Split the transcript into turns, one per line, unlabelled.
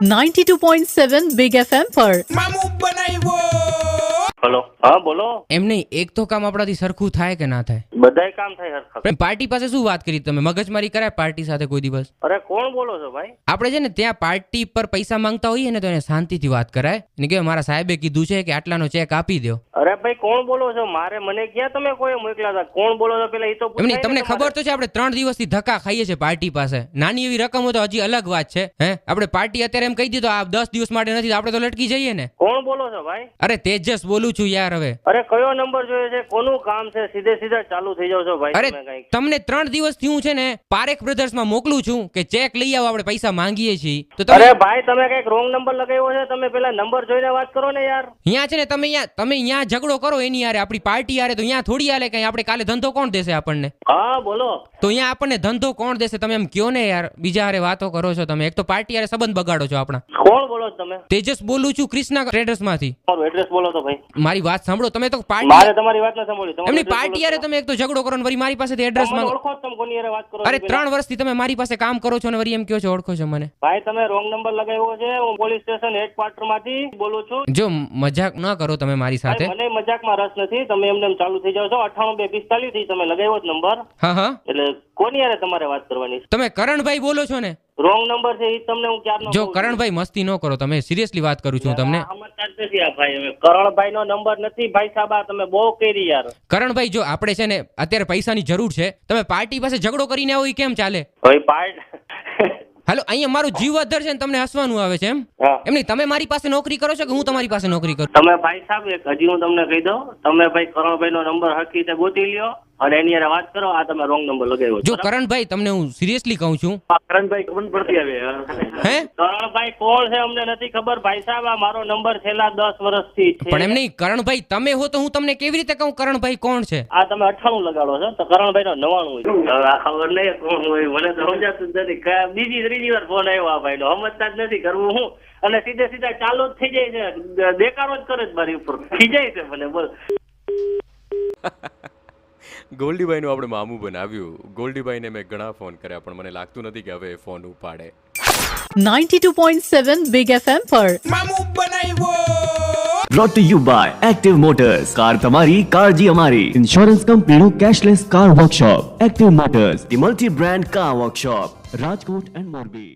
92.7 big FM પર
hello, હા બોલો.
એમ નહીં, એક તો કામ આપણાથી સરખું થાય કે ના થાય?
બધાય કામ થાય હરખા.
પણ પાર્ટી પાસે શું વાત કરી તમે? મગજમારી કરાય પાર્ટી સાથે કોઈ દિવસ?
અરે કોણ બોલો છો ભાઈ?
આપણે છે ને ત્યાં પાર્ટી પર પૈસા માંગતા હોઈએ ને તો એને શાંતિથી વાત કરાય ને કે મારા સાહેબે કીધું છે કે આટલાનો ચેક આપી દો.
અરે ભાઈ કોણ બોલો છો? મને ક્યાં તમે કોઈ મોકલ્યા હતા? કોણ બોલો છો પેલા એ તો
એમ નહીં, તમને ખબર તો છે આપણે 3 દિવસથી ધક્કા ખાઈએ છીએ પાર્ટી પાસે. નાની એવી રકમ હોય તો હજી અલગ વાત છે. હે આપણે પાર્ટી અત્યારે એમ કહી દીધો આ 10 દિવસ માટે નથી, આપણે તો લટકી જઈએ ને.
કોણ બોલો છો ભાઈ?
અરે તેજસ બોલું છું યાર. હવે
અરે કયો નંબર જોઈએ છે? કોનું કામ છે? સીધે ચાલુ થઈ જાવ છો ભાઈ.
અરે
તમે કઈ
તમને 3 દિવસથી હું છે ને પારેખ બ્રધર્સમાં મોકલું છું કે ચેક લઈ આવો, આપણે પૈસા માંગીએ છીએ. તો
અરે ભાઈ તમે કઈક રોંગ નંબર લગાવ્યો છે. તમે પેલા નંબર જોઈને વાત કરો ને યાર.
અહીંયા છે ને તમે અહીંયા ઝઘડો કરો એની યારે, આપણી પાર્ટી યારે, તો અહીંયા થોડી હાલે કઈ. આપણે કાલે ધંધો કોણ દેશે આપણને?
હા બોલો.
તો અહીંયા આપણને ધંધો કોણ દેશે? તમે એમ કયો ને યાર. બીજા હારે વાતો કરો છો તમે. એક તો પાર્ટી હારે સંબંધ બગાડો છો આપણા.
કોણ બોલો છો તમે?
તેજસ બોલું છું, ક્રિષ્ના ટ્રેડર્સ માંથી.
તમારું એડ્રેસ બોલો તો ભાઈ.
મારી વાત સાંભળો તમે. તો
મારે
પાર્ટી
તમારી વાત ન સાંભળી.
એમની પાર્ટી યારે તમે એક તો ઝઘડો કરો ને વળી મારી પાસેથી એડ્રેસ માંગો.
ઓળખો છો તમે કોની યારે વાત કરો?
અરે 3 વર્ષથી તમે મારી પાસે કામ કરો છો ને વળી એમ કહો છો ઓળખો છો મને.
ભાઈ તમે રોંગ નંબર લગાવ્યો છે. હું પોલીસ સ્ટેશન હેડક્વાર્ટર માંથી બોલું છું.
જો મજાક ન કરો તમે મારી સાથે.
મને મજાકમાં રસ નથી. તમે એમને ચાલુ થઈ જાવ છો. 98 245 થી તમે લગાવ્યો જ નંબર.
હા
એટલે કોની યારે તમારે વાત કરવાની?
તમે કરણભાઈ બોલો છો ને?
રોંગ નંબર છે એ તમને હું ક્યારનો
જો કરણભાઈ મસ્તી ન કરો તમે, સિરિયસલી વાત કરું છું તમને.
સમજતા જ નથી આ ભાઈ. હવે કરણભાઈ નો નંબર નથી ભાઈ સાહેબ. આ તમે બહુ કરી યાર.
કરણભાઈ જો આપણે છે ને અત્યારે પૈસાની જરૂર છે, તમે પાર્ટી પાસે ઝઘડો કરીને આવો એ કેમ ચાલે?
ભાઈ પાર્ટ
હાલો અહીંયા મારું જીવ વધર છે ને તમને હસવાનું આવે છે એમ? એમ નહીં, તમે મારી પાસે નોકરી કરો છો કે હું તમારી પાસે નોકરી કરું?
તમે ભાઈ સાહેબ એક હજી હું તમને કહી દઉં. તમે ભાઈ કરણભાઈ નો નંબર હરખી રીતે ગોતી લ્યો અને એની યારે વાત કરો. આ તમે રોંગ નંબર લગાવ્યો.
જો કરણભાઈ તમને હું સિરિયસલી કહું છું.
કરણભાઈ ખબર પડતી આવે
હે
કરણભાઈ કોણ છે અમને નથી ખબર ભાઈ સાહેબ. આ મારો નંબર છેલ્લા 10 વર્ષથી છે.
પણ એમ નહીં, કરણભાઈ તમે હો તો હું તમને કેવી રીતે કહું કરણભાઈ કોણ છે?
આ તમે 98 લગાડો છો તો કરણભાઈ નો 99 હોય. આ ખબર નહીં કોણ હોય. મને તો સમજાતું જ નથી. બીજી ત્રીજી વાર ફોન આવ્યો આ ભાઈ નો. સમજતા જ નથી કરવું હું. અને સીધા ચાલુ જ થઈ જાય છે. દેકારો જ કરે છે મારી ઉપર. ખીજાય છે મને. બોલ.
ગોલ્ડીભાઈનું આપણે મામું બનાવ્યું. ગોલ્ડીભાઈને મેં ઘણા ફોન કર્યા પણ મને લાગતું નથી કે હવે એ ફોન ઉપાડે.
92.7 બિગ FM પર
brought to you by Active Motors. Car તમારી, કાળજી અમારી. ઇન્સ્યોરન્સ કંપનીનું cashless car workshop. Active Motors, the multi-brand car workshop. Rajkot and Morbi.